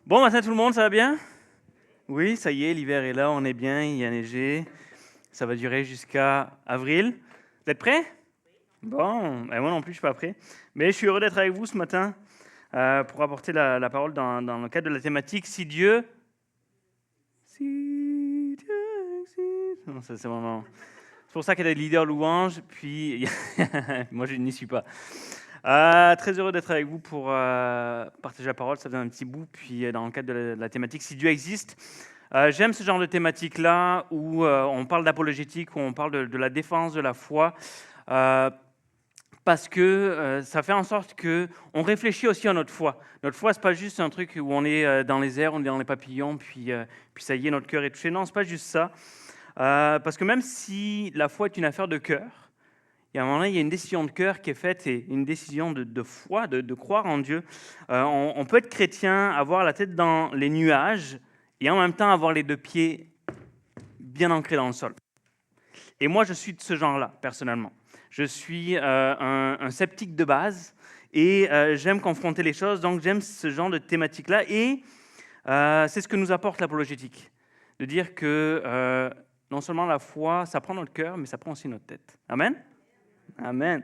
Bon matin tout le monde, ça va bien? Oui, ça y est, l'hiver est là, on est bien, il y a neigé. Ça va durer jusqu'à avril. Vous êtes prêts? Bon, moi non plus, je suis pas prêt. Mais je suis heureux d'être avec vous ce matin pour apporter la parole dans le cadre de la thématique Si Dieu. Si Dieu existe. Non, ça, c'est vraiment. C'est pour ça qu'il y a des leaders louanges, puis moi je n'y suis pas. Très heureux d'être avec vous pour partager la parole, ça faisait un petit bout, puis dans le cadre de la thématique Si Dieu existe. J'aime ce genre de thématique-là où on parle d'apologétique, où on parle de la défense de la foi, parce que ça fait en sorte qu'on réfléchit aussi à notre foi. Notre foi, ce n'est pas juste un truc où on est dans les airs, on est dans les papillons, puis ça y est, notre cœur est touché. Non, ce n'est pas juste ça. Parce que même si la foi est une affaire de cœur, il y a un moment, il y a une décision de cœur qui est faite et une décision de foi, de croire en Dieu. On peut être chrétien, avoir la tête dans les nuages et en même temps avoir les deux pieds bien ancrés dans le sol. Et moi, je suis de ce genre-là, personnellement. Je suis un sceptique de base et j'aime confronter les choses, donc j'aime ce genre de thématique-là. Et c'est ce que nous apporte l'apologétique, de dire que non seulement la foi, ça prend notre cœur, mais ça prend aussi notre tête. Amen? Amen.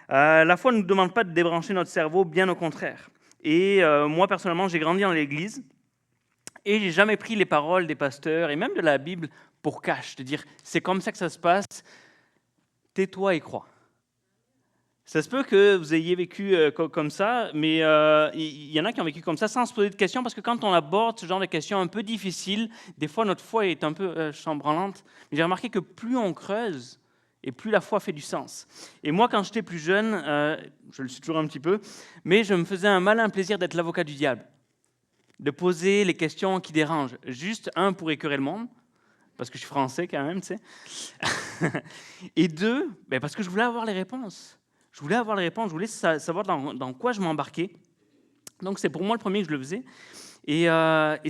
La foi ne nous demande pas de débrancher notre cerveau, bien au contraire. Et moi, personnellement, j'ai grandi dans l'Église et j'ai jamais pris les paroles des pasteurs et même de la Bible pour cash, de dire c'est comme ça que ça se passe, tais-toi et crois. Ça se peut que vous ayez vécu comme ça, mais il y en a qui ont vécu comme ça sans se poser de questions, parce que quand on aborde ce genre de questions un peu difficiles, des fois notre foi est un peu chambranlante. Mais j'ai remarqué que plus on creuse, et plus la foi fait du sens. Et moi, quand j'étais plus jeune, je le suis toujours un petit peu, mais je me faisais un malin plaisir d'être l'avocat du diable, de poser les questions qui dérangent. Juste, un, pour écœurer le monde, parce que je suis français quand même, tu sais. Et deux, parce que je voulais avoir les réponses. Je voulais savoir dans quoi je m'embarquais. Donc c'est pour moi le premier que je le faisais. Et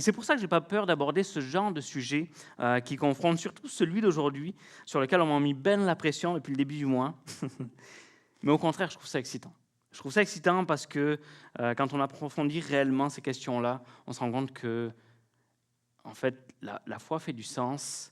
c'est pour ça que je n'ai pas peur d'aborder ce genre de sujet qui confronte surtout celui d'aujourd'hui, sur lequel on m'a mis ben la pression depuis le début du mois. Mais au contraire, je trouve ça excitant. Je trouve ça excitant parce que quand on approfondit réellement ces questions-là, on se rend compte que en fait, la foi fait du sens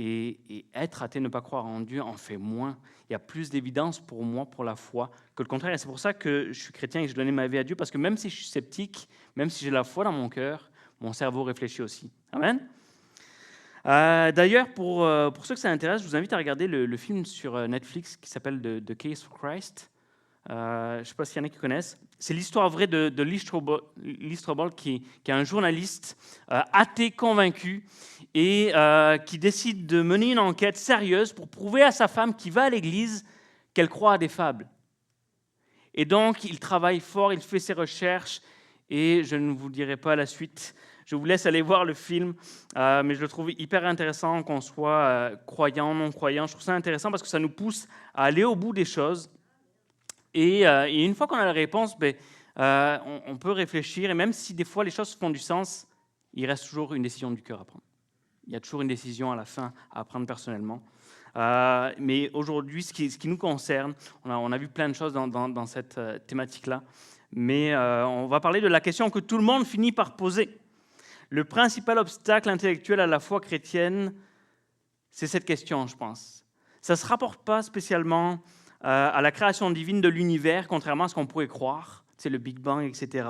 et être athée, ne pas croire en Dieu, en fait moins. Il y a plus d'évidence pour moi, pour la foi, que le contraire. Et c'est pour ça que je suis chrétien et que je donne ma vie à Dieu, parce que même si je suis sceptique, même si j'ai la foi dans mon cœur, mon cerveau réfléchit aussi. Amen. D'ailleurs, pour ceux que ça intéresse, je vous invite à regarder le film sur Netflix qui s'appelle The Case for Christ. Je ne sais pas s'il y en a qui connaissent. C'est l'histoire vraie de Lee Strobel, qui est un journaliste athée convaincu et qui décide de mener une enquête sérieuse pour prouver à sa femme qui va à l'église qu'elle croit à des fables. Et donc, il travaille fort, il fait ses recherches et je ne vous dirai pas la suite. Je vous laisse aller voir le film, mais je le trouve hyper intéressant qu'on soit croyant, non-croyant. Je trouve ça intéressant parce que ça nous pousse à aller au bout des choses. Et une fois qu'on a la réponse, on peut réfléchir. Et même si des fois les choses font du sens, il reste toujours une décision du cœur à prendre. Il y a toujours une décision à la fin à prendre personnellement. Mais aujourd'hui, ce qui nous concerne, on a vu plein de choses dans cette thématique-là. Mais on va parler de la question que tout le monde finit par poser. Le principal obstacle intellectuel à la foi chrétienne, c'est cette question, je pense. Ça ne se rapporte pas spécialement à la création divine de l'univers, contrairement à ce qu'on pourrait croire, c'est le Big Bang, etc.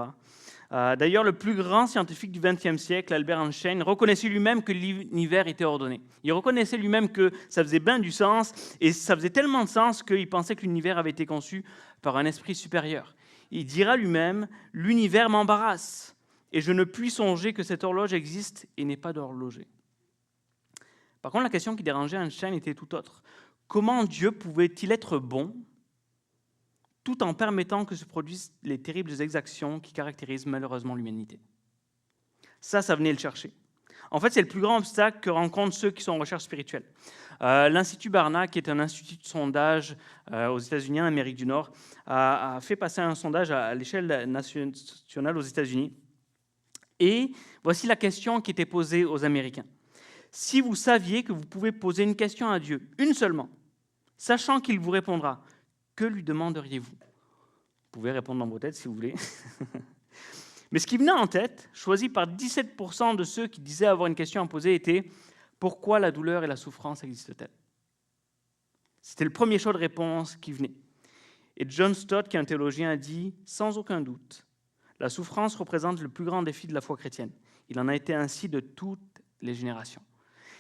D'ailleurs, le plus grand scientifique du XXe siècle, Albert Einstein, reconnaissait lui-même que l'univers était ordonné. Il reconnaissait lui-même que ça faisait bien du sens, et ça faisait tellement de sens qu'il pensait que l'univers avait été conçu par un esprit supérieur. Il dira lui-même « L'univers m'embarrasse, et je ne puis songer que cette horloge existe et n'est pas d'horloger. » Par contre, la question qui dérangeait Einstein était tout autre. Comment Dieu pouvait-il être bon tout en permettant que se produisent les terribles exactions qui caractérisent malheureusement l'humanité? Ça venait le chercher. En fait, c'est le plus grand obstacle que rencontrent ceux qui sont en recherche spirituelle. L'Institut Barna, qui est un institut de sondage aux États-Unis, en Amérique du Nord, a fait passer un sondage à l'échelle nationale aux États-Unis. Et voici la question qui était posée aux Américains. Si vous saviez que vous pouvez poser une question à Dieu, une seulement, sachant qu'il vous répondra, que lui demanderiez-vous? Vous pouvez répondre dans vos têtes si vous voulez. Mais ce qui venait en tête, choisi par 17% de ceux qui disaient avoir une question à poser, était « Pourquoi la douleur et la souffrance existent-elles » C'était le premier choix de réponse qui venait. Et John Stott, qui est un théologien, a dit « Sans aucun doute, la souffrance représente le plus grand défi de la foi chrétienne. Il en a été ainsi de toutes les générations. »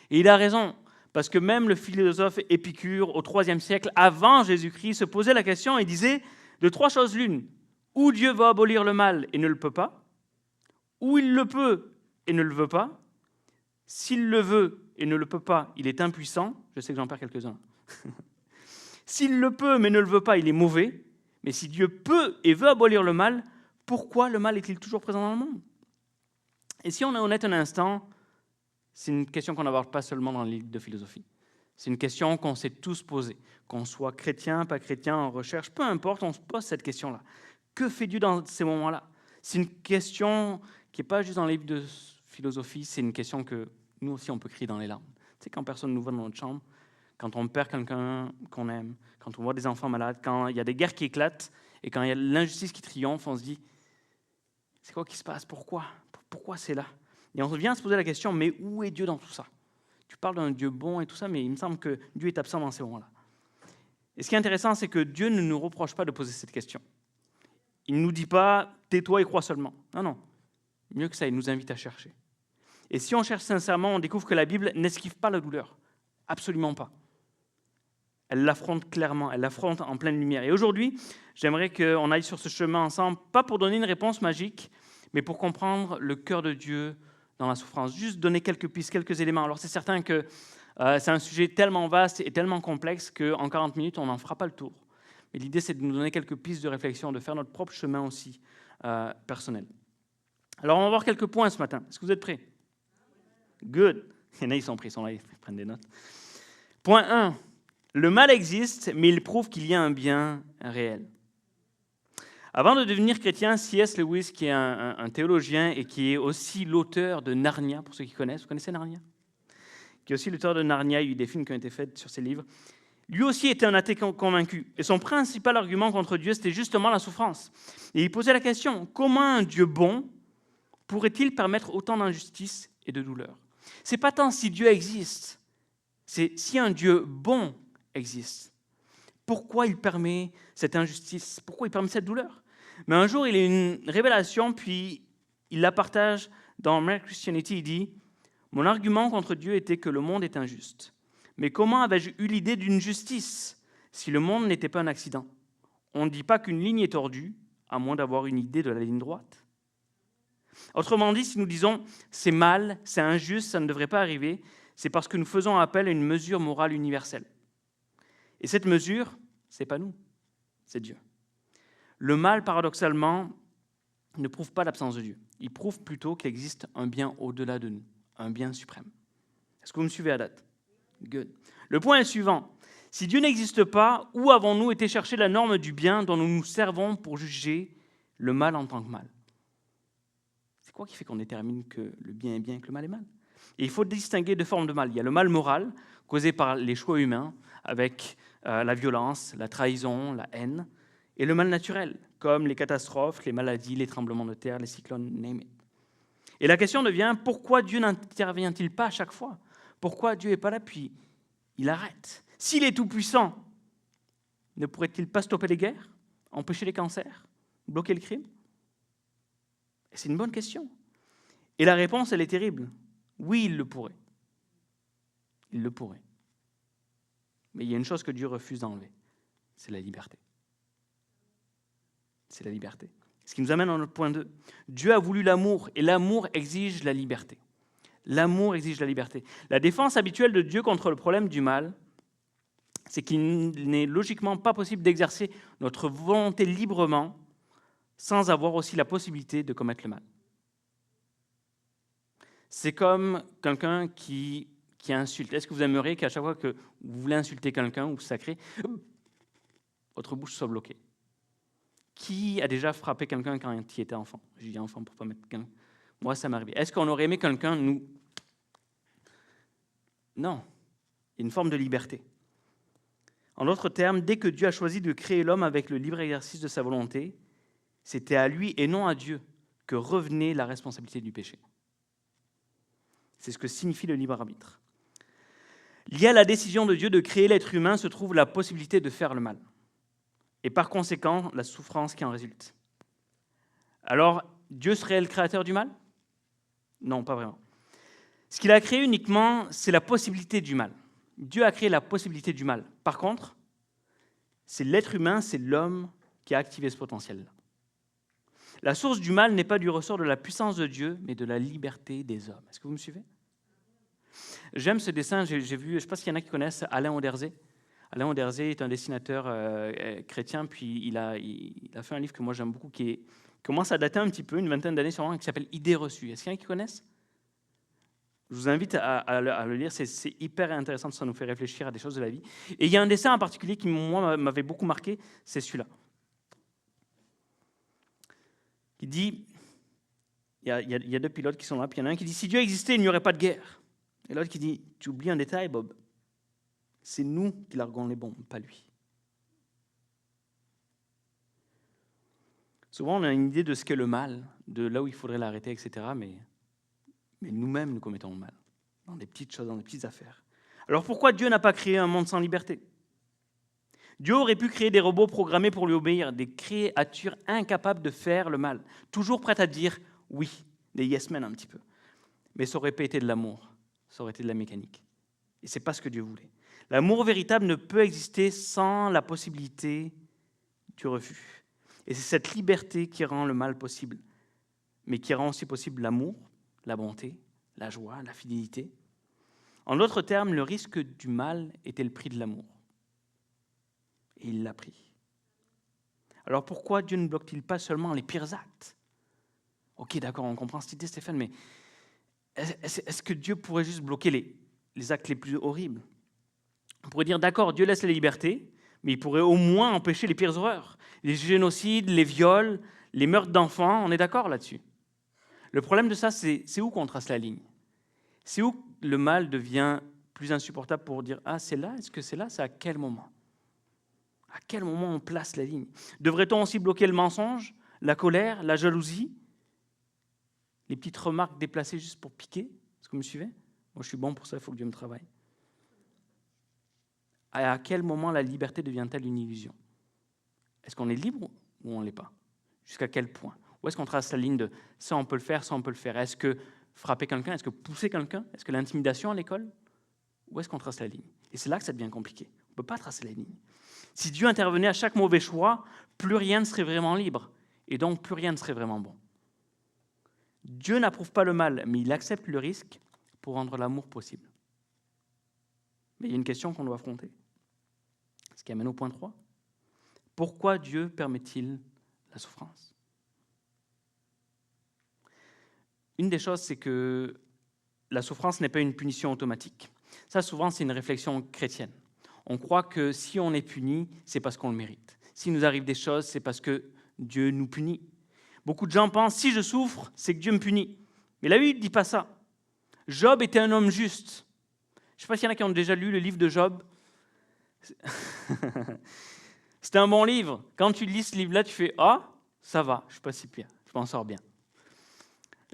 Et il a raison, parce que même le philosophe Épicure, au IIIe siècle, avant Jésus-Christ, se posait la question et disait de trois choses l'une. Ou Dieu va abolir le mal et ne le peut pas, ou il le peut et ne le veut pas. S'il le veut et ne le peut pas, il est impuissant. Je sais que j'en perds quelques-uns. S'il le peut mais ne le veut pas, il est mauvais. Mais si Dieu peut et veut abolir le mal, pourquoi le mal est-il toujours présent dans le monde? Et si on est honnête un instant, c'est une question qu'on n'aborde pas seulement dans les livres de philosophie. C'est une question qu'on s'est tous posée. Qu'on soit chrétien, pas chrétien, en recherche, peu importe, on se pose cette question-là. Que fait Dieu dans ces moments-là? C'est une question qui n'est pas juste dans les livres de philosophie, c'est une question que nous aussi on peut crier dans les larmes. Tu sais, quand personne nous voit dans notre chambre, quand on perd quelqu'un qu'on aime, quand on voit des enfants malades, quand il y a des guerres qui éclatent et quand il y a l'injustice qui triomphe, on se dit « C'est quoi qui se passe? Pourquoi? Pourquoi c'est là ?» Et on vient se poser la question « Mais où est Dieu dans tout ça? » Tu parles d'un Dieu bon et tout ça, mais il me semble que Dieu est absent dans ces moments-là. Et ce qui est intéressant, c'est que Dieu ne nous reproche pas de poser cette question. Il ne nous dit pas « tais-toi et crois seulement ». Non, non. Mieux que ça, il nous invite à chercher. Et si on cherche sincèrement, on découvre que la Bible n'esquive pas la douleur. Absolument pas. Elle l'affronte clairement, elle l'affronte en pleine lumière. Et aujourd'hui, j'aimerais qu'on aille sur ce chemin ensemble, pas pour donner une réponse magique, mais pour comprendre le cœur de Dieu dans la souffrance. Juste donner quelques pistes, quelques éléments. Alors c'est certain que c'est un sujet tellement vaste et tellement complexe qu'en 40 minutes, on n'en fera pas le tour. Mais l'idée, c'est de nous donner quelques pistes de réflexion, de faire notre propre chemin aussi personnel. Alors, on va voir quelques points ce matin. Est-ce que vous êtes prêts? Good. Il y en a, ils sont prêts, ils sont là, ils prennent des notes. Point 1. Le mal existe, mais il prouve qu'il y a un bien réel. Avant de devenir chrétien, C.S. Lewis, qui est un théologien et qui est aussi l'auteur de Narnia, pour ceux qui connaissent, vous connaissez Narnia? Qui est aussi l'auteur de Narnia, il y a eu des films qui ont été faits sur ses livres. Lui aussi était un athée convaincu. Et son principal argument contre Dieu, c'était justement la souffrance. Et il posait la question, comment un Dieu bon pourrait-il permettre autant d'injustice et de douleur? Ce n'est pas tant si Dieu existe, c'est si un Dieu bon existe. Pourquoi il permet cette injustice? Pourquoi il permet cette douleur? Mais un jour, il a une révélation, puis il la partage dans Mere Christianity. Il dit « Mon argument contre Dieu était que le monde est injuste. Mais comment avais-je eu l'idée d'une justice si le monde n'était pas un accident? On ne dit pas qu'une ligne est tordue, à moins d'avoir une idée de la ligne droite. » Autrement dit, si nous disons « c'est mal, c'est injuste, ça ne devrait pas arriver », c'est parce que nous faisons appel à une mesure morale universelle. Et cette mesure, ce n'est pas nous, c'est Dieu. Le mal, paradoxalement, ne prouve pas l'absence de Dieu. Il prouve plutôt qu'il existe un bien au-delà de nous, un bien suprême. Est-ce que vous me suivez à date? Good. Le point est le suivant. Si Dieu n'existe pas, où avons-nous été chercher la norme du bien dont nous nous servons pour juger le mal en tant que mal? C'est quoi qui fait qu'on détermine que le bien est bien et que le mal est mal? Et il faut distinguer deux formes de mal. Il y a le mal moral, causé par les choix humains, avec la violence, la trahison, la haine, et le mal naturel, comme les catastrophes, les maladies, les tremblements de terre, les cyclones, name it. Et la question devient, pourquoi Dieu n'intervient-il pas à chaque fois? Pourquoi Dieu n'est pas là, puis il arrête? S'il est tout-puissant, ne pourrait-il pas stopper les guerres, empêcher les cancers, bloquer le crime? C'est une bonne question. Et la réponse, elle est terrible. Oui, il le pourrait. Il le pourrait. Mais il y a une chose que Dieu refuse d'enlever, c'est la liberté. C'est la liberté. Ce qui nous amène à notre point 2. Dieu a voulu l'amour, et l'amour exige la liberté. L'amour exige la liberté. La défense habituelle de Dieu contre le problème du mal, c'est qu'il n'est logiquement pas possible d'exercer notre volonté librement sans avoir aussi la possibilité de commettre le mal. C'est comme quelqu'un qui insulte. Est-ce que vous aimeriez qu'à chaque fois que vous voulez insulter quelqu'un ou sacrer, votre bouche soit bloquée? Qui a déjà frappé quelqu'un quand il était enfant? Je dis enfant pour ne pas mettre quelqu'un. Moi, ça m'est arrivé. Est-ce qu'on aurait aimé quelqu'un nous... Non. Il y a une forme de liberté. En d'autres termes, dès que Dieu a choisi de créer l'homme avec le libre exercice de sa volonté, c'était à lui et non à Dieu que revenait la responsabilité du péché. C'est ce que signifie le libre arbitre. Lié à la décision de Dieu de créer l'être humain se trouve la possibilité de faire le mal. Et par conséquent, la souffrance qui en résulte. Alors, Dieu serait le créateur du mal ? Non, pas vraiment. Ce qu'il a créé uniquement, c'est la possibilité du mal. Dieu a créé la possibilité du mal. Par contre, c'est l'être humain, c'est l'homme qui a activé ce potentiel-là. La source du mal n'est pas du ressort de la puissance de Dieu, mais de la liberté des hommes. Est-ce que vous me suivez ? J'aime ce dessin, j'ai vu, je ne sais pas s'il y en a qui connaissent Alain Auderzé. Alain Auderzé est un dessinateur chrétien, puis il a fait un livre que moi j'aime beaucoup, qui commence à dater un petit peu, une vingtaine d'années sûrement, qui s'appelle « Idées reçues ». Est-ce qu'il y en a qui connaissent ? Je vous invite à le lire, c'est hyper intéressant, ça nous fait réfléchir à des choses de la vie. Et il y a un dessin en particulier qui, moi, m'avait beaucoup marqué, c'est celui-là. Il dit, il y a deux pilotes qui sont là, puis il y en a un qui dit « Si Dieu existait, il n'y aurait pas de guerre ». Et l'autre qui dit « Tu oublies un détail, Bob, c'est nous qui larguons les bombes, pas lui ». Souvent, on a une idée de ce qu'est le mal, de là où il faudrait l'arrêter, etc., mais nous-mêmes, nous commettons le mal, dans des petites choses, dans des petites affaires. Alors pourquoi Dieu n'a pas créé un monde sans liberté ? Dieu aurait pu créer des robots programmés pour lui obéir, des créatures incapables de faire le mal, toujours prêtes à dire oui, des yes men un petit peu. Mais ça aurait pas été de l'amour, ça aurait été de la mécanique. Et c'est pas ce que Dieu voulait. L'amour véritable ne peut exister sans la possibilité du refus. Et c'est cette liberté qui rend le mal possible, mais qui rend aussi possible l'amour, la bonté, la joie, la fidélité. En d'autres termes, le risque du mal était le prix de l'amour. Et il l'a pris. Alors pourquoi Dieu ne bloque-t-il pas seulement les pires actes ? Ok, d'accord, on comprend cette idée, Stéphane, mais est-ce que Dieu pourrait juste bloquer les actes les plus horribles ? On pourrait dire, d'accord, Dieu laisse la liberté, mais il pourrait au moins empêcher les pires horreurs. Les génocides, les viols, les meurtres d'enfants, on est d'accord là-dessus. Le problème de ça, c'est où qu'on trace la ligne ? C'est où le mal devient plus insupportable pour dire « Ah, c'est là, est-ce que c'est là ? C'est à quel moment ?» À quel moment on place la ligne ? Devrait-on aussi bloquer le mensonge, la colère, la jalousie ? Les petites remarques déplacées juste pour piquer ? Est-ce que vous me suivez ? Moi, je suis bon pour ça, il faut que Dieu me travaille. À quel moment la liberté devient-elle une illusion ? Est-ce qu'on est libre ou on ne l'est pas ? Jusqu'à quel point ? Où est-ce qu'on trace la ligne de ça on peut le faire, ça on peut le faire ? Est-ce que frapper quelqu'un ? Est-ce que pousser quelqu'un ? Est-ce que l'intimidation à l'école ? Où est-ce qu'on trace la ligne ? Et c'est là que ça devient compliqué. On ne peut pas tracer la ligne. Si Dieu intervenait à chaque mauvais choix, plus rien ne serait vraiment libre, et donc plus rien ne serait vraiment bon. Dieu n'approuve pas le mal, mais il accepte le risque pour rendre l'amour possible. Mais il y a une question qu'on doit affronter, ce qui amène au point 3. Pourquoi Dieu permet-il la souffrance ? Une des choses, c'est que la souffrance n'est pas une punition automatique. Ça, souvent, c'est une réflexion chrétienne. On croit que si on est puni, c'est parce qu'on le mérite. S'il nous arrive des choses, c'est parce que Dieu nous punit. Beaucoup de gens pensent, si je souffre, c'est que Dieu me punit. Mais la Bible ne dit pas ça. Job était un homme juste. Je ne sais pas s'il y en a qui ont déjà lu le livre de Job. C'est un bon livre. Quand tu lis ce livre-là, tu fais « Ah, ça va, je ne suis pas si pire, je m'en sors bien ».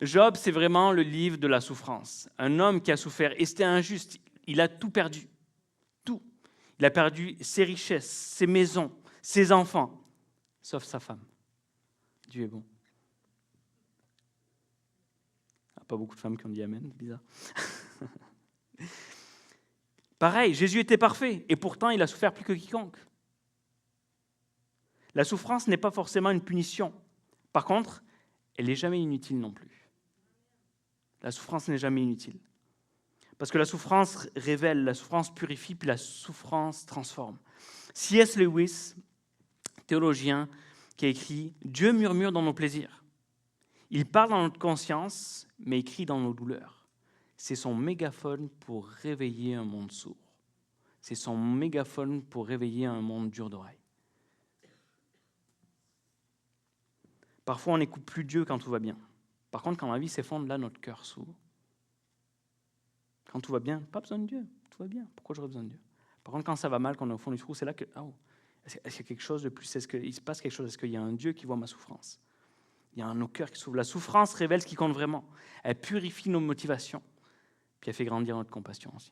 Job, c'est vraiment le livre de la souffrance. Un homme qui a souffert, et c'était injuste, il a tout perdu. Tout. Il a perdu ses richesses, ses maisons, ses enfants, sauf sa femme. Dieu est bon. Il n'y a pas beaucoup de femmes qui ont dit Amen, c'est bizarre. Pareil, Jésus était parfait, et pourtant il a souffert plus que quiconque. La souffrance n'est pas forcément une punition. Par contre, elle n'est jamais inutile non plus. La souffrance n'est jamais inutile. Parce que la souffrance révèle, la souffrance purifie, puis la souffrance transforme. C.S. Lewis, théologien, qui a écrit « Dieu murmure dans nos plaisirs. Il parle dans notre conscience, mais il crie dans nos douleurs. C'est son mégaphone pour réveiller un monde sourd. C'est son mégaphone pour réveiller un monde dur d'oreille. » Parfois, on n'écoute plus Dieu quand tout va bien. Par contre, quand la vie s'effondre, là, notre cœur s'ouvre. Quand tout va bien, pas besoin de Dieu, tout va bien. Pourquoi j'aurais besoin de Dieu ? Par contre, quand ça va mal, quand on est au fond du trou, c'est là que, est-ce qu'il y a quelque chose de plus ? Est-ce qu'il se passe quelque chose ? Est-ce qu'il y a un Dieu qui voit ma souffrance ? Il y a nos cœurs qui s'ouvrent. La souffrance révèle ce qui compte vraiment. Elle purifie nos motivations. Puis elle fait grandir notre compassion aussi.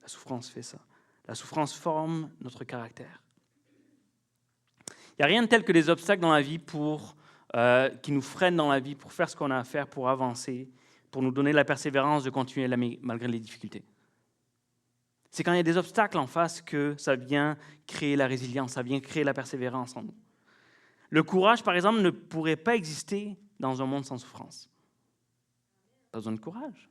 La souffrance fait ça. La souffrance forme notre caractère. Il n'y a rien de tel que des obstacles dans la vie qui nous freinent dans la vie pour faire ce qu'on a à faire, pour avancer, pour nous donner la persévérance de continuer malgré les difficultés. C'est quand il y a des obstacles en face que ça vient créer la résilience, ça vient créer la persévérance en nous. Le courage, par exemple, ne pourrait pas exister dans un monde sans souffrance. Pas besoin de courage.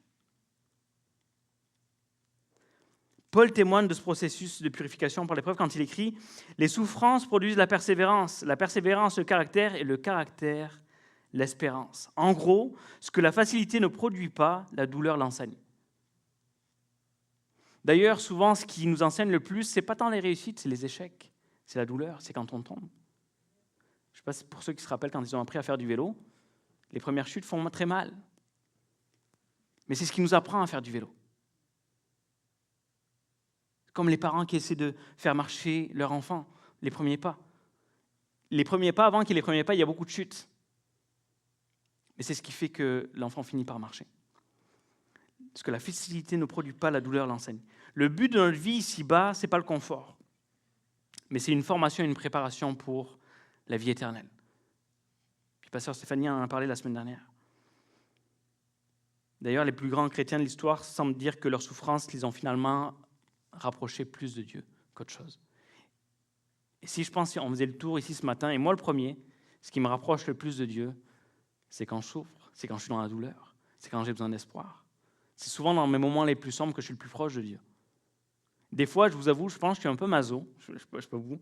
Paul témoigne de ce processus de purification par l'épreuve quand il écrit « Les souffrances produisent la persévérance le caractère, et le caractère l'espérance. » En gros, ce que la facilité ne produit pas, la douleur l'enseigne. D'ailleurs, souvent, ce qui nous enseigne le plus, ce n'est pas tant les réussites, c'est les échecs. C'est la douleur, c'est quand on tombe. Je ne sais pas si pour ceux qui se rappellent quand ils ont appris à faire du vélo, les premières chutes font très mal. Mais c'est ce qui nous apprend à faire du vélo. Comme les parents qui essaient de faire marcher leur enfant, les premiers pas. Les premiers pas, avant qu'il y ait les premiers pas, il y a beaucoup de chutes. Mais c'est ce qui fait que l'enfant finit par marcher. Parce que la facilité ne produit pas, la douleur l'enseigne. Le but de notre vie ici-bas, ce n'est pas le confort. Mais c'est une formation et une préparation pour la vie éternelle. Puis pasteur Stéphanie en a parlé la semaine dernière. D'ailleurs, les plus grands chrétiens de l'histoire semblent dire que leurs souffrances les ont finalement rapprochés plus de Dieu qu'autre chose. Et si je pense, on faisait le tour ici ce matin, et moi le premier, ce qui me rapproche le plus de Dieu, c'est quand je souffre, c'est quand je suis dans la douleur, c'est quand j'ai besoin d'espoir. C'est souvent dans mes moments les plus sombres que je suis le plus proche de Dieu. Des fois, je vous avoue, je pense que je suis un peu maso, je sais pas vous,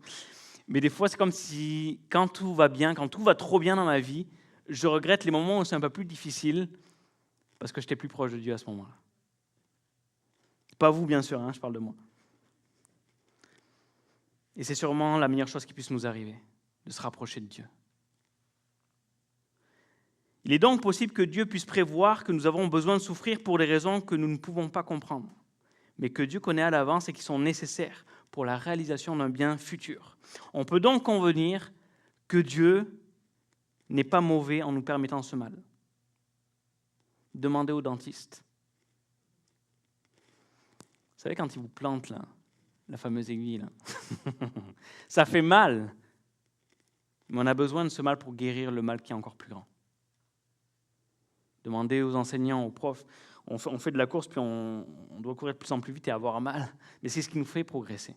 mais des fois, c'est comme si, quand tout va bien, quand tout va trop bien dans ma vie, je regrette les moments où c'est un peu plus difficile, parce que j'étais plus proche de Dieu à ce moment-là. Pas vous, bien sûr, je parle de moi. Et c'est sûrement la meilleure chose qui puisse nous arriver, de se rapprocher de Dieu. Il est donc possible que Dieu puisse prévoir que nous avons besoin de souffrir pour des raisons que nous ne pouvons pas comprendre, mais que Dieu connaît à l'avance et qui sont nécessaires pour la réalisation d'un bien futur. On peut donc convenir que Dieu n'est pas mauvais en nous permettant ce mal. Demandez au dentiste. Vous savez, quand il vous plante, là, la fameuse aiguille, là, ça fait mal, mais on a besoin de ce mal pour guérir le mal qui est encore plus grand. Demandez aux enseignants, aux profs. On fait de la course, puis on doit courir de plus en plus vite et avoir mal. Mais c'est ce qui nous fait progresser.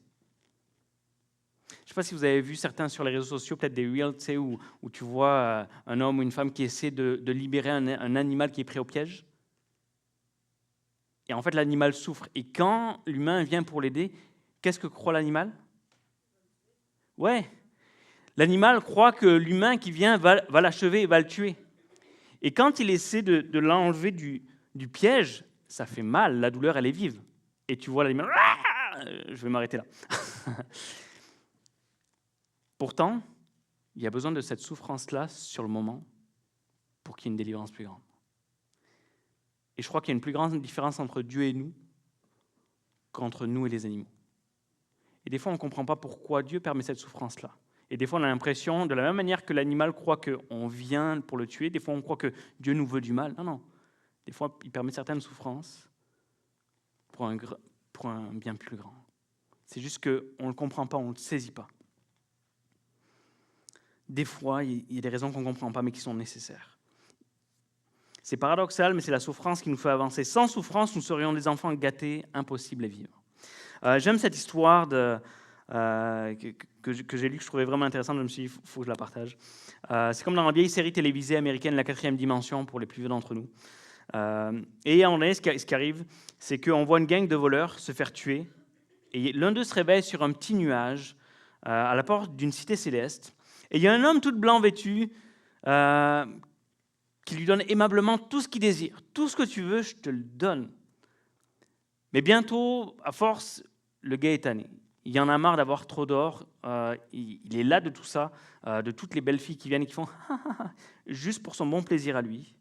Je ne sais pas si vous avez vu certains sur les réseaux sociaux, peut-être des reels, tu sais, où tu vois un homme ou une femme qui essaie de libérer un animal qui est pris au piège. Et en fait, l'animal souffre. Et quand l'humain vient pour l'aider, qu'est-ce que croit l'animal ? Ouais. L'animal croit que l'humain qui vient va l'achever, va le tuer. Et quand il essaie de l'enlever du piège, ça fait mal, la douleur, elle est vive. Et tu vois l'animal, je vais m'arrêter là. Pourtant, il y a besoin de cette souffrance-là sur le moment pour qu'il y ait une délivrance plus grande. Et je crois qu'il y a une plus grande différence entre Dieu et nous qu'entre nous et les animaux. Et des fois, on ne comprend pas pourquoi Dieu permet cette souffrance-là. Et des fois, on a l'impression, de la même manière que l'animal croit qu'on vient pour le tuer, des fois, on croit que Dieu nous veut du mal. Non. Des fois, il permet certaines souffrances pour un bien plus grand. C'est juste qu'on ne le comprend pas, on ne le saisit pas. Des fois, il y a des raisons qu'on ne comprend pas, mais qui sont nécessaires. C'est paradoxal, mais c'est la souffrance qui nous fait avancer. Sans souffrance, nous serions des enfants gâtés, impossibles à vivre. J'aime cette histoire que j'ai lue, que je trouvais vraiment intéressante. Je me suis dit, il faut que je la partage. C'est comme dans la vieille série télévisée américaine, La 4e dimension, pour les plus vieux d'entre nous. Et à un moment donné, ce qui arrive, c'est qu'on voit une gang de voleurs se faire tuer. Et l'un d'eux se réveille sur un petit nuage à la porte d'une cité céleste. Et il y a un homme tout blanc vêtu qui lui donne aimablement tout ce qu'il désire. Tout ce que tu veux, je te le donne. Mais bientôt, à force, le gars est tanné. Il en a marre d'avoir trop d'or. Il est là de tout ça, de toutes les belles filles qui viennent et qui font juste pour son bon plaisir à lui.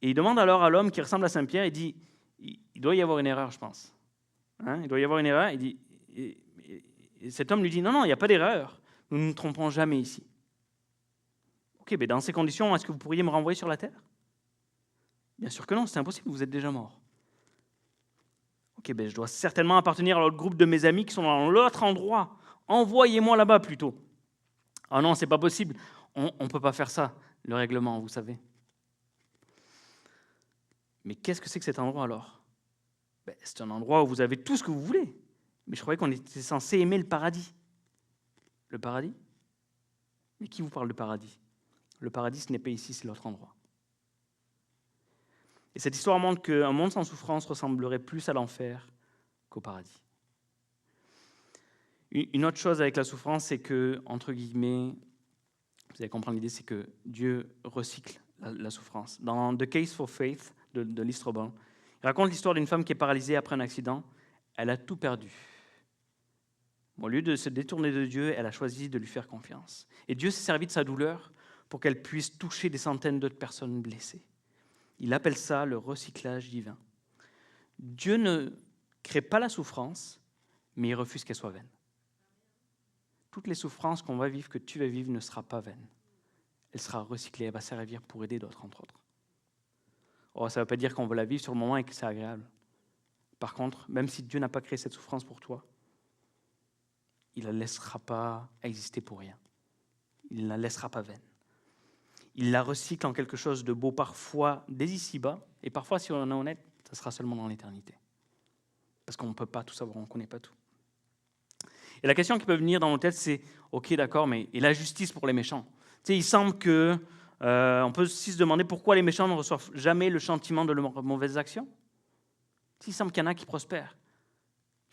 Et il demande alors à l'homme qui ressemble à Saint-Pierre, il dit, il doit y avoir une erreur, je pense. Il doit y avoir une erreur. Il dit, et cet homme lui dit, non, il n'y a pas d'erreur. Nous ne nous trompons jamais ici. Ok, Ok, mais dans ces conditions, est-ce que vous pourriez me renvoyer sur la terre? Bien sûr que non, c'est impossible, vous êtes déjà mort. Ok, ben je dois certainement appartenir à l'autre groupe de mes amis qui sont dans l'autre endroit. Envoyez-moi là-bas plutôt. Ah non, c'est pas possible. On ne peut pas faire ça, le règlement, vous savez. Mais qu'est-ce que c'est que cet endroit alors? C'est un endroit où vous avez tout ce que vous voulez. Mais je croyais qu'on était censé aimer le paradis. Le paradis? Mais qui vous parle de paradis? Le paradis, ce n'est pas ici, c'est l'autre endroit. Et cette histoire montre qu'un monde sans souffrance ressemblerait plus à l'enfer qu'au paradis. Une autre chose avec la souffrance, c'est que, entre guillemets, vous allez comprendre l'idée, c'est que Dieu recycle la souffrance. Dans The Case for Faith de Lee Strobel, il raconte l'histoire d'une femme qui est paralysée après un accident. Elle a tout perdu. Au lieu de se détourner de Dieu, elle a choisi de lui faire confiance. Et Dieu s'est servi de sa douleur pour qu'elle puisse toucher des centaines d'autres personnes blessées. Il appelle ça le recyclage divin. Dieu ne crée pas la souffrance, mais il refuse qu'elle soit vaine. Toutes les souffrances qu'on va vivre, que tu vas vivre, ne sera pas vaine. Elle sera recyclée, elle va servir pour aider d'autres, entre autres. Oh, ça ne veut pas dire qu'on va la vivre sur le moment et que c'est agréable. Par contre, même si Dieu n'a pas créé cette souffrance pour toi, il ne la laissera pas exister pour rien. Il ne la laissera pas vaine. Il la recycle en quelque chose de beau, parfois dès ici-bas, et parfois, si on est honnête, ça sera seulement dans l'éternité. Parce qu'on ne peut pas tout savoir, on ne connaît pas tout. Et la question qui peut venir dans nos têtes, c'est « Ok, d'accord, mais et la justice pour les méchants ?» Tu sais, il semble que on peut aussi se demander pourquoi les méchants ne reçoivent jamais le châtiment de leurs mauvaises actions. Il semble qu'il y en a qui prospèrent.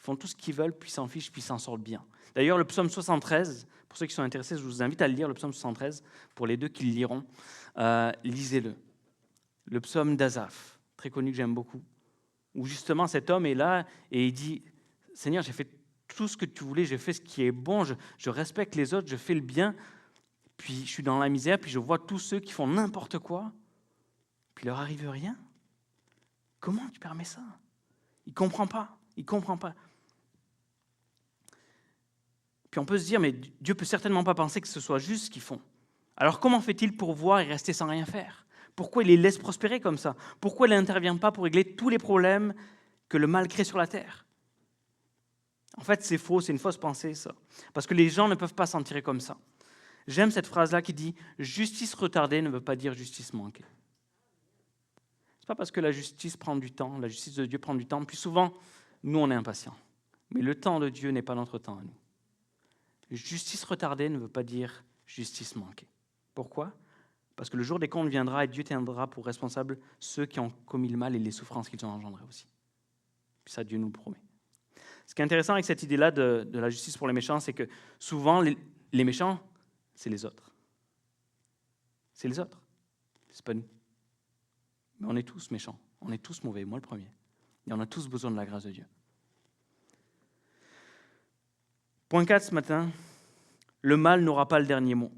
Ils font tout ce qu'ils veulent, puis s'en fichent, puis s'en sortent bien. D'ailleurs, le psaume 73, pour ceux qui sont intéressés, je vous invite à le lire, le psaume 73, pour les deux qui le liront, lisez-le. Le psaume d'Asaph, très connu que j'aime beaucoup, où justement cet homme est là et il dit « Seigneur, j'ai fait tout ce que tu voulais, j'ai fait ce qui est bon, je respecte les autres, je fais le bien, puis je suis dans la misère, puis je vois tous ceux qui font n'importe quoi, puis il leur arrive rien. Comment tu permets ça ?» Il ne comprend pas, il ne comprend pas. Puis on peut se dire, mais Dieu peut certainement pas penser que ce soit juste ce qu'ils font. Alors comment fait-il pour voir et rester sans rien faire? Pourquoi il les laisse prospérer comme ça? Pourquoi il n'intervient pas pour régler tous les problèmes que le mal crée sur la terre? En fait, c'est faux, c'est une fausse pensée, ça. Parce que les gens ne peuvent pas s'en tirer comme ça. J'aime cette phrase-là qui dit « justice retardée ne veut pas dire justice manquée ». Ce n'est pas parce que la justice prend du temps, la justice de Dieu prend du temps, puis souvent, nous, on est impatients. Mais le temps de Dieu n'est pas notre temps à nous. Justice retardée ne veut pas dire justice manquée. Pourquoi? Parce que le jour des comptes viendra et Dieu tiendra pour responsables ceux qui ont commis le mal et les souffrances qu'ils ont engendrées aussi. Puis ça, Dieu nous le promet. Ce qui est intéressant avec cette idée-là de la justice pour les méchants, c'est que souvent, les méchants, c'est les autres. C'est les autres. C'est pas nous. Mais on est tous méchants. On est tous mauvais, moi le premier. Et on a tous besoin de la grâce de Dieu. Point 4 ce matin, le mal n'aura pas le dernier mot.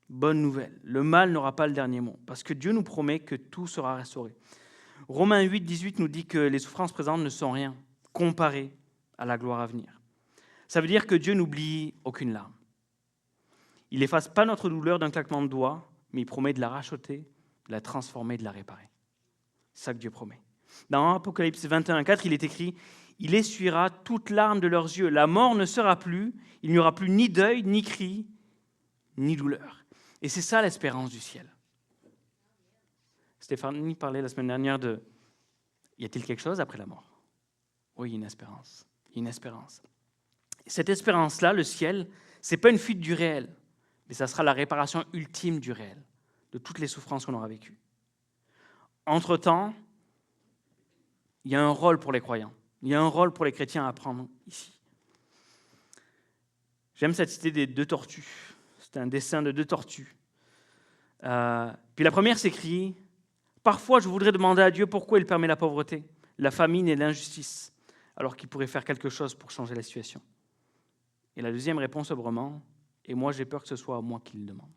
Bonne nouvelle, le mal n'aura pas le dernier mot, parce que Dieu nous promet que tout sera restauré. Romains 8, 18 nous dit que les souffrances présentes ne sont rien comparées à la gloire à venir. Ça veut dire que Dieu n'oublie aucune larme. Il n'efface pas notre douleur d'un claquement de doigts, mais il promet de la racheter, de la transformer, de la réparer. C'est ça que Dieu promet. Dans Apocalypse 21, 4, il est écrit « Il essuiera toute larme de leurs yeux. La mort ne sera plus. Il n'y aura plus ni deuil, ni cri, ni douleur. » Et c'est ça l'espérance du ciel. Stéphanie parlait la semaine dernière de « Y a-t-il quelque chose après la mort ?» Oui, il y a une espérance. Il y a une espérance. Et cette espérance-là, le ciel, ce n'est pas une fuite du réel, mais ça sera la réparation ultime du réel, de toutes les souffrances qu'on aura vécues. Entre-temps, il y a un rôle pour les croyants. Il y a un rôle pour les chrétiens à prendre ici. J'aime cette idée des deux tortues. C'est un dessin de deux tortues. Puis la première s'écrit « Parfois, je voudrais demander à Dieu pourquoi il permet la pauvreté, la famine et l'injustice, alors qu'il pourrait faire quelque chose pour changer la situation. » Et la deuxième répond sobrement « Et moi, j'ai peur que ce soit à moi qu'il le demande. »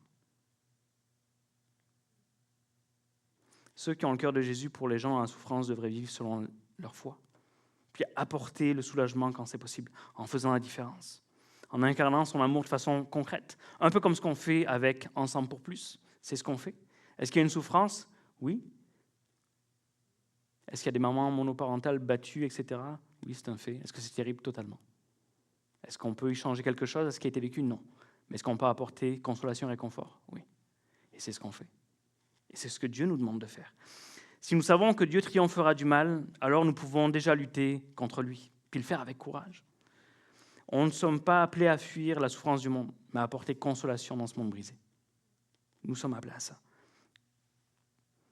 Ceux qui ont le cœur de Jésus pour les gens en souffrance devraient vivre selon leur foi, puis apporter le soulagement quand c'est possible, en faisant la différence, en incarnant son amour de façon concrète, un peu comme ce qu'on fait avec Ensemble pour plus. C'est ce qu'on fait. Est-ce qu'il y a une souffrance? Oui. Est-ce qu'il y a des mamans monoparentales battues, etc.? Oui, c'est un fait. Est-ce que c'est terrible? Totalement. Est-ce qu'on peut y changer quelque chose à ce qui a été vécu? Non. Mais est-ce qu'on peut apporter consolation et réconfort? Oui. Et c'est ce qu'on fait. Et c'est ce que Dieu nous demande de faire. Si nous savons que Dieu triomphera du mal, alors nous pouvons déjà lutter contre lui, puis le faire avec courage. On ne sommes pas appelés à fuir la souffrance du monde, mais à apporter consolation dans ce monde brisé. Nous sommes appelés à ça.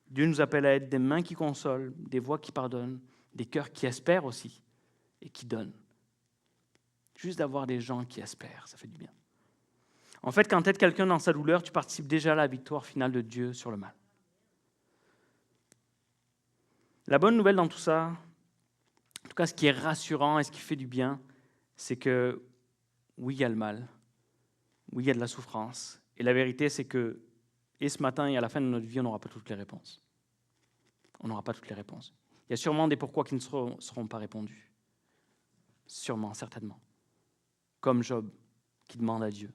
Dieu nous appelle à être des mains qui consolent, des voix qui pardonnent, des cœurs qui espèrent aussi et qui donnent. Juste d'avoir des gens qui espèrent, ça fait du bien. En fait, quand tu aides quelqu'un dans sa douleur, tu participes déjà à la victoire finale de Dieu sur le mal. La bonne nouvelle dans tout ça, en tout cas ce qui est rassurant et ce qui fait du bien, c'est que oui, il y a le mal, oui, il y a de la souffrance. Et la vérité, c'est que, et ce matin et à la fin de notre vie, on n'aura pas toutes les réponses. On n'aura pas toutes les réponses. Il y a sûrement des pourquoi qui ne seront pas répondus. Sûrement, certainement. Comme Job, qui demande à Dieu.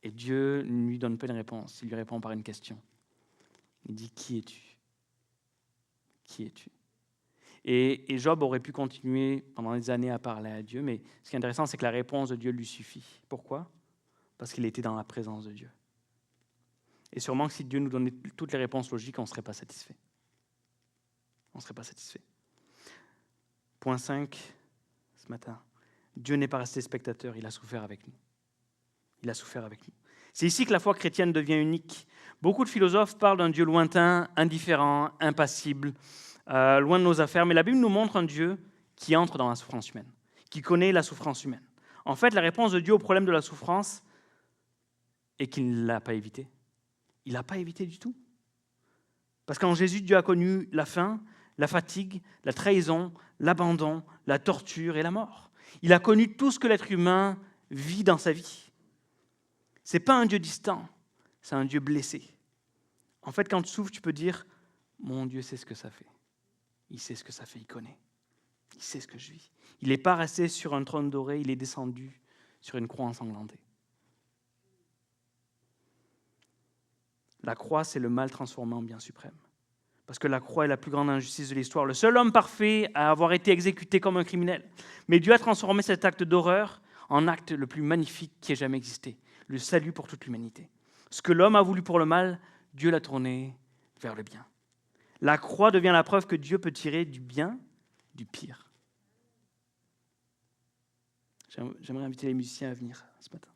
Et Dieu ne lui donne pas une réponse, il lui répond par une question. Il dit, qui es-tu? Qui es-tu? Et Job aurait pu continuer pendant des années à parler à Dieu, mais ce qui est intéressant, c'est que la réponse de Dieu lui suffit. Pourquoi? Parce qu'il était dans la présence de Dieu. Et sûrement que si Dieu nous donnait toutes les réponses logiques, on ne serait pas satisfait. On ne serait pas satisfait. Point 5, ce matin. Dieu n'est pas resté spectateur, il a souffert avec nous. Il a souffert avec nous. C'est ici que la foi chrétienne devient unique. Beaucoup de philosophes parlent d'un Dieu lointain, indifférent, impassible, loin de nos affaires, mais la Bible nous montre un Dieu qui entre dans la souffrance humaine, qui connaît la souffrance humaine. En fait, la réponse de Dieu au problème de la souffrance est qu'il ne l'a pas évité. Il ne l'a pas évité du tout. Parce qu'en Jésus, Dieu a connu la faim, la fatigue, la trahison, l'abandon, la torture et la mort. Il a connu tout ce que l'être humain vit dans sa vie. Ce n'est pas un Dieu distant, c'est un Dieu blessé. En fait, quand tu souffres, tu peux dire « Mon Dieu sait ce que ça fait. Il sait ce que ça fait, il connaît. Il sait ce que je vis. » Il n'est pas resté sur un trône doré, il est descendu sur une croix ensanglantée. La croix, c'est le mal transformé en bien suprême. Parce que la croix est la plus grande injustice de l'histoire. Le seul homme parfait à avoir été exécuté comme un criminel. Mais Dieu a transformé cet acte d'horreur en acte le plus magnifique qui ait jamais existé. Le salut pour toute l'humanité. Ce que l'homme a voulu pour le mal, Dieu l'a tourné vers le bien. La croix devient la preuve que Dieu peut tirer du bien du pire. J'aimerais inviter les musiciens à venir ce matin.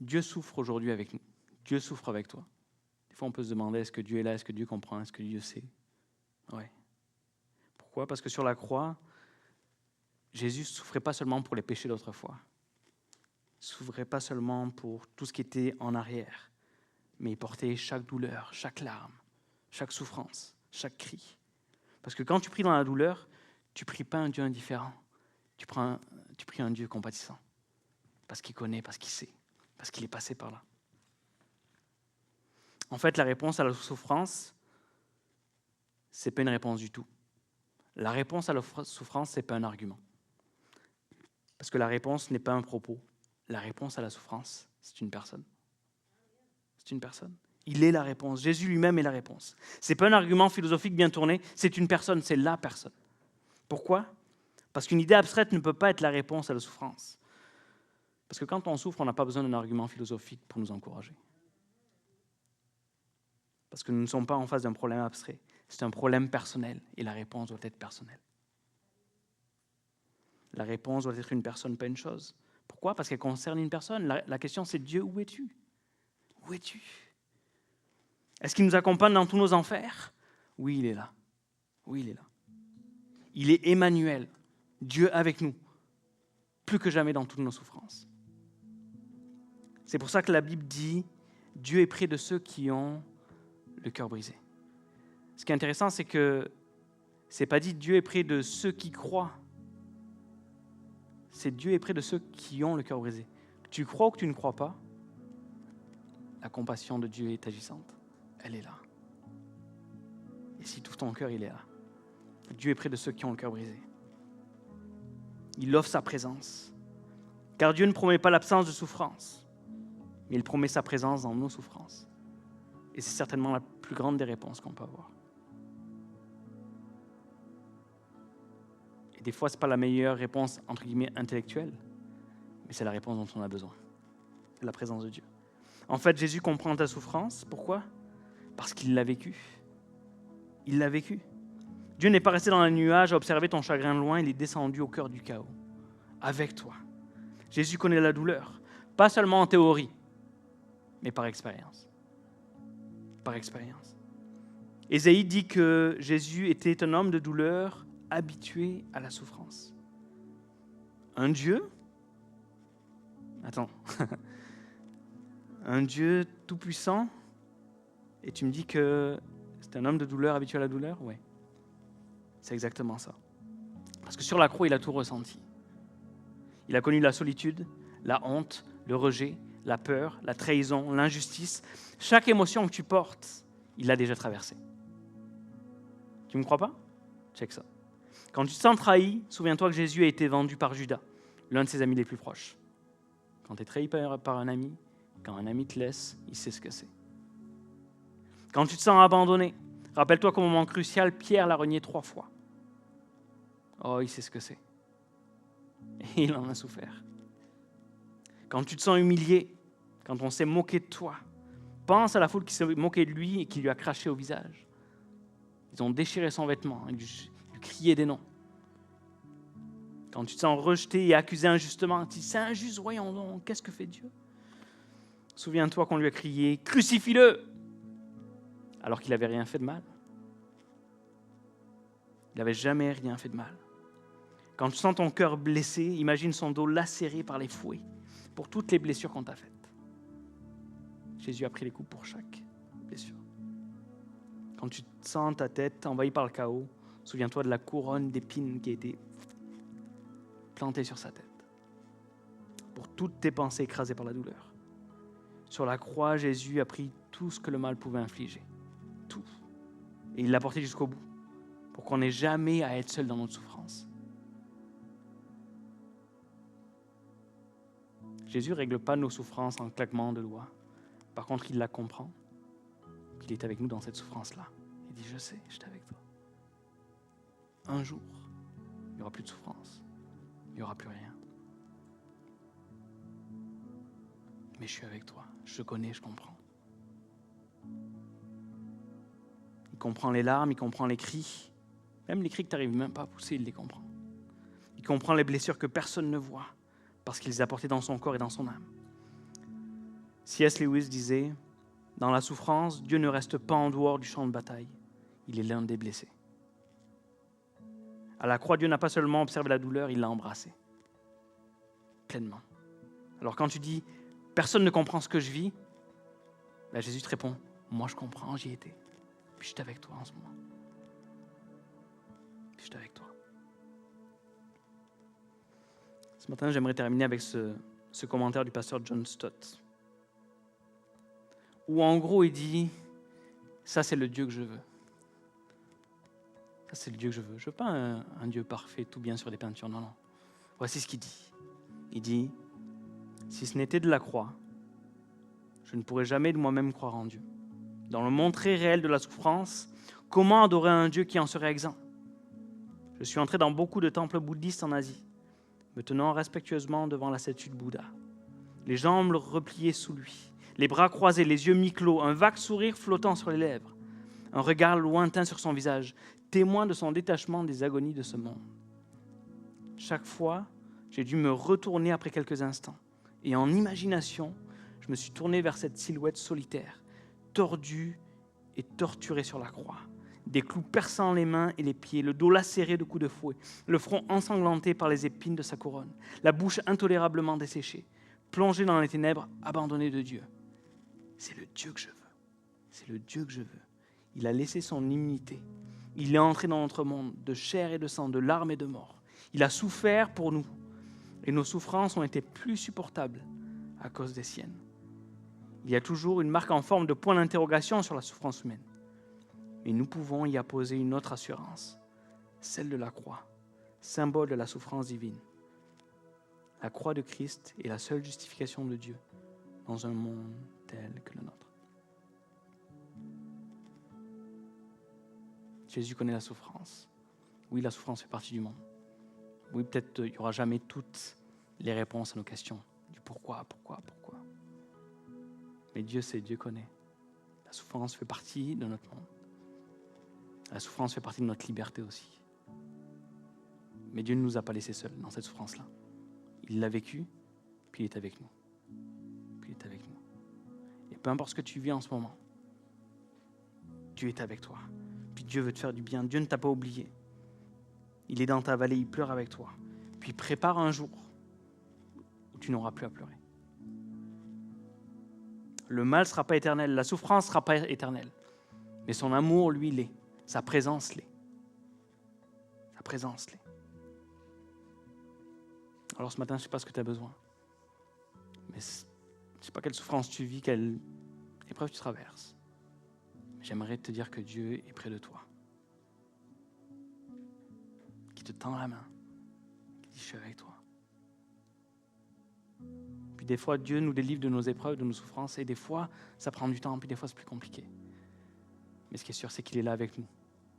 Dieu souffre aujourd'hui avec nous. Dieu souffre avec toi. Des fois, on peut se demander, est-ce que Dieu est là? Est-ce que Dieu comprend? Est-ce que Dieu sait? Oui. Pourquoi? Parce que sur la croix, Jésus ne souffrait pas seulement pour les péchés d'autrefois. Il ne souffrait pas seulement pour tout ce qui était en arrière, mais il portait chaque douleur, chaque larme, chaque souffrance, chaque cri. Parce que quand tu pries dans la douleur, tu ne pries pas un Dieu indifférent. Tu pries un Dieu compatissant. Parce qu'il connaît, parce qu'il sait, parce qu'il est passé par là. En fait, la réponse à la souffrance, ce n'est pas une réponse du tout. La réponse à la souffrance, ce n'est pas un argument. Parce que la réponse n'est pas un propos. La réponse à la souffrance, c'est une personne. C'est une personne. Il est la réponse. Jésus lui-même est la réponse. Ce n'est pas un argument philosophique bien tourné, c'est une personne, c'est la personne. Pourquoi? Parce qu'une idée abstraite ne peut pas être la réponse à la souffrance. Parce que quand on souffre, on n'a pas besoin d'un argument philosophique pour nous encourager. Parce que nous ne sommes pas en face d'un problème abstrait. C'est un problème personnel et la réponse doit être personnelle. La réponse doit être une personne, pas une chose. Pourquoi? Parce qu'elle concerne une personne. La question, c'est Dieu, où es-tu? Où es-tu? Est-ce qu'il nous accompagne dans tous nos enfers? Oui, il est là. Oui, il est là. Il est Emmanuel, Dieu avec nous, plus que jamais dans toutes nos souffrances. C'est pour ça que la Bible dit « Dieu est près de ceux qui ont le cœur brisé ». Ce qui est intéressant, c'est que ce n'est pas dit « Dieu est près de ceux qui croient ». C'est Dieu est près de ceux qui ont le cœur brisé. Que tu crois ou que tu ne crois pas, la compassion de Dieu est agissante. Elle est là. Et si tout ton cœur, il est là. Dieu est près de ceux qui ont le cœur brisé. Il offre sa présence. Car Dieu ne promet pas l'absence de souffrance. mais il promet sa présence dans nos souffrances. Et c'est certainement la plus grande des réponses qu'on peut avoir. Et des fois, ce n'est pas la meilleure réponse, entre guillemets, intellectuelle, mais c'est la réponse dont on a besoin. C'est la présence de Dieu. En fait, Jésus comprend ta souffrance. Pourquoi? Parce qu'il l'a vécu. Il l'a vécu. Dieu n'est pas resté dans les nuages à observer ton chagrin de loin, il est descendu au cœur du chaos, avec toi. Jésus connaît la douleur, pas seulement en théorie, mais par expérience. Par expérience. Ésaïe dit que Jésus était un homme de douleur, habitué à la souffrance. Un Dieu? Attends. Un Dieu tout-puissant? Et tu me dis que c'est un homme de douleur, habitué à la douleur? Oui. C'est exactement ça. Parce que sur la croix, il a tout ressenti. Il a connu la solitude, la honte, le rejet, la peur, la trahison, l'injustice. Chaque émotion que tu portes, il l'a déjà traversée. Tu ne me crois pas? Check ça. Quand tu te sens trahi, souviens-toi que Jésus a été vendu par Judas, l'un de ses amis les plus proches. Quand tu es trahi par un ami, quand un ami te laisse, il sait ce que c'est. Quand tu te sens abandonné, rappelle-toi qu'au moment crucial, Pierre l'a renié 3 fois. Oh, il sait ce que c'est. Et il en a souffert. Quand tu te sens humilié, quand on s'est moqué de toi, pense à la foule qui s'est moquée de lui et qui lui a craché au visage. Ils ont déchiré son vêtement, ils lui criaient des noms. Quand tu te sens rejeté et accusé injustement, tu dis, c'est injuste, voyons donc, qu'est-ce que fait Dieu? Souviens-toi qu'on lui a crié, crucifie-le, alors qu'il n'avait rien fait de mal. Il n'avait jamais rien fait de mal. Quand tu sens ton cœur blessé, imagine son dos lacéré par les fouets pour toutes les blessures qu'on t'a faites. Jésus a pris les coups pour chaque blessure. Quand tu sens ta tête envahie par le chaos, souviens-toi de la couronne d'épines qui a été plantée sur sa tête. Pour toutes tes pensées écrasées par la douleur. Sur la croix, Jésus a pris tout ce que le mal pouvait infliger. Tout. Et il l'a porté jusqu'au bout. Pour qu'on n'ait jamais à être seul dans notre souffrance. Jésus ne règle pas nos souffrances en claquement de doigts. Par contre, il la comprend. Il est avec nous dans cette souffrance-là. Il dit, je sais, je suis avec toi. Un jour, il n'y aura plus de souffrance. Il n'y aura plus rien. Mais je suis avec toi. Je connais, je comprends. Il comprend les larmes, il comprend les cris. Même les cris que tu n'arrives même pas à pousser, il les comprend. Il comprend les blessures que personne ne voit parce qu'il les a portées dans son corps et dans son âme. C.S. Lewis disait, dans la souffrance, Dieu ne reste pas en dehors du champ de bataille. Il est l'un des blessés. À la croix, Dieu n'a pas seulement observé la douleur, il l'a embrassée. Pleinement. Alors quand tu dis, personne ne comprend ce que je vis, ben Jésus te répond, moi je comprends, j'y étais. Puis je suis avec toi en ce moment. Puis je suis avec toi. Ce matin, j'aimerais terminer avec ce commentaire du pasteur John Stott. Où en gros, il dit, ça c'est le Dieu que je veux. Ça c'est le Dieu que je veux. Je veux pas un Dieu parfait, tout bien sur des peintures, non. Voici ce qu'il dit. Il dit, si ce n'était de la croix, je ne pourrais jamais de moi-même croire en Dieu. Dans le monde très réel de la souffrance, comment adorer un Dieu qui en serait exempt? Je suis entré dans beaucoup de temples bouddhistes en Asie, me tenant respectueusement devant la statue de Bouddha, les jambes repliées sous lui, les bras croisés, les yeux mi-clos, un vague sourire flottant sur les lèvres, un regard lointain sur son visage, témoin de son détachement des agonies de ce monde. Chaque fois, j'ai dû me retourner après quelques instants, et en imagination, je me suis tourné vers cette silhouette solitaire, tordue et torturée sur la croix, des clous perçant les mains et les pieds, le dos lacéré de coups de fouet, le front ensanglanté par les épines de sa couronne, la bouche intolérablement desséchée, plongé dans les ténèbres, abandonné de Dieu. C'est le Dieu que je veux. C'est le Dieu que je veux. Il a laissé son immunité. Il est entré dans notre monde de chair et de sang, de larmes et de mort. Il a souffert pour nous. Et nos souffrances ont été plus supportables à cause des siennes. Il y a toujours une marque en forme de point d'interrogation sur la souffrance humaine. Mais nous pouvons y apposer une autre assurance, celle de la croix, symbole de la souffrance divine. La croix de Christ est la seule justification de Dieu dans un monde tel que le nôtre. Jésus connaît la souffrance. Oui, la souffrance fait partie du monde. Oui, peut-être il n'y aura jamais toutes les réponses à nos questions. Du pourquoi. Mais Dieu sait, Dieu connaît. La souffrance fait partie de notre monde. La souffrance fait partie de notre liberté aussi. Mais Dieu ne nous a pas laissés seuls dans cette souffrance-là. Il l'a vécu, puis il est avec nous. Et peu importe ce que tu vis en ce moment, Dieu est avec toi. Puis Dieu veut te faire du bien. Dieu ne t'a pas oublié. Il est dans ta vallée, il pleure avec toi. Puis prépare un jour où tu n'auras plus à pleurer. Le mal ne sera pas éternel, la souffrance ne sera pas éternelle. Mais son amour, lui, l'est. Sa présence l'est. Alors ce matin, je ne sais pas ce que tu as besoin. Mais je ne sais pas quelle souffrance tu vis, quelle épreuve tu traverses. J'aimerais te dire que Dieu est près de toi. Qui te tend la main. Qui dit, je suis avec toi. Puis des fois, Dieu nous délivre de nos épreuves, de nos souffrances. Et des fois, ça prend du temps. Puis des fois, c'est plus compliqué. Mais ce qui est sûr, c'est qu'il est là avec nous,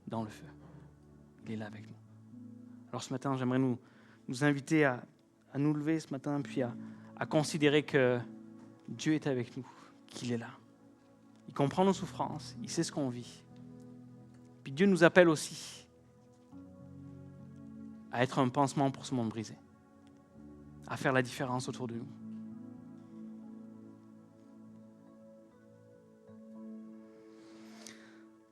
dans le feu. Il est là avec nous. Alors ce matin, j'aimerais nous inviter à nous lever ce matin, puis à considérer que Dieu est avec nous, qu'il est là. Il comprend nos souffrances, il sait ce qu'on vit. Puis Dieu nous appelle aussi à être un pansement pour ce monde brisé, à faire la différence autour de nous.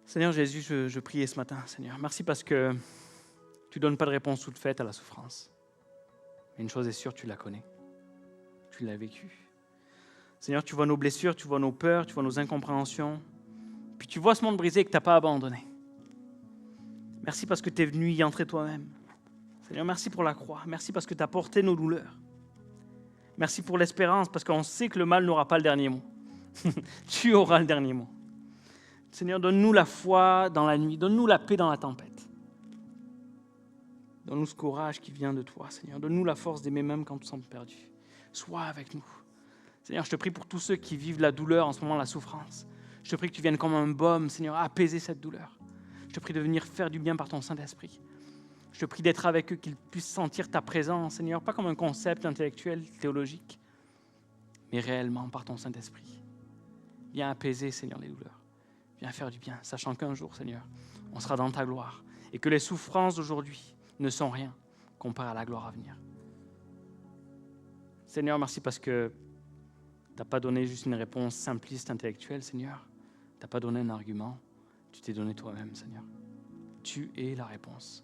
Seigneur Jésus, je priais ce matin, Seigneur. Merci parce que tu ne donnes pas de réponse toute faite à la souffrance. Mais une chose est sûre, tu la connais. Tu l'as vécue. Seigneur, tu vois nos blessures, tu vois nos peurs, tu vois nos incompréhensions. Puis tu vois ce monde brisé que tu n'as pas abandonné. Merci parce que tu es venu y entrer toi-même. Seigneur, merci pour la croix. Merci parce que tu as porté nos douleurs. Merci pour l'espérance, parce qu'on sait que le mal n'aura pas le dernier mot. Tu auras le dernier mot. Seigneur, donne-nous la foi dans la nuit. Donne-nous la paix dans la tempête. Donne-nous ce courage qui vient de toi, Seigneur. Donne-nous la force d'aimer même quand nous sommes perdus. Sois avec nous. Seigneur, je te prie pour tous ceux qui vivent la douleur en ce moment, la souffrance. Je te prie que tu viennes comme un baume, Seigneur, apaiser cette douleur. Je te prie de venir faire du bien par ton Saint-Esprit. Je te prie d'être avec eux, qu'ils puissent sentir ta présence, Seigneur, pas comme un concept intellectuel, théologique, mais réellement par ton Saint-Esprit. Viens apaiser, Seigneur, les douleurs. Viens faire du bien, sachant qu'un jour, Seigneur, on sera dans ta gloire et que les souffrances d'aujourd'hui ne sont rien comparé à la gloire à venir. Seigneur, merci parce que tu n'as pas donné juste une réponse simpliste, intellectuelle, Seigneur. Tu n'as pas donné un argument. Tu t'es donné toi-même, Seigneur. Tu es la réponse.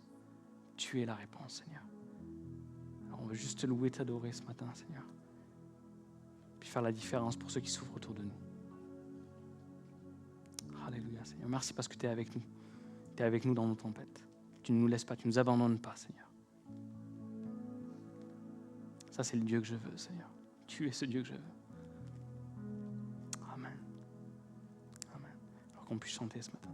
Tu es la réponse, Seigneur. Alors on veut juste te louer, t'adorer ce matin, Seigneur. Puis faire la différence pour ceux qui souffrent autour de nous. Alléluia, Seigneur. Merci parce que tu es avec nous. Tu es avec nous dans nos tempêtes. Tu ne nous laisses pas, tu ne nous abandonnes pas, Seigneur. Ça, c'est le Dieu que je veux, Seigneur. Tu es ce Dieu que je veux. Amen. Amen. Alors qu'on puisse chanter ce matin.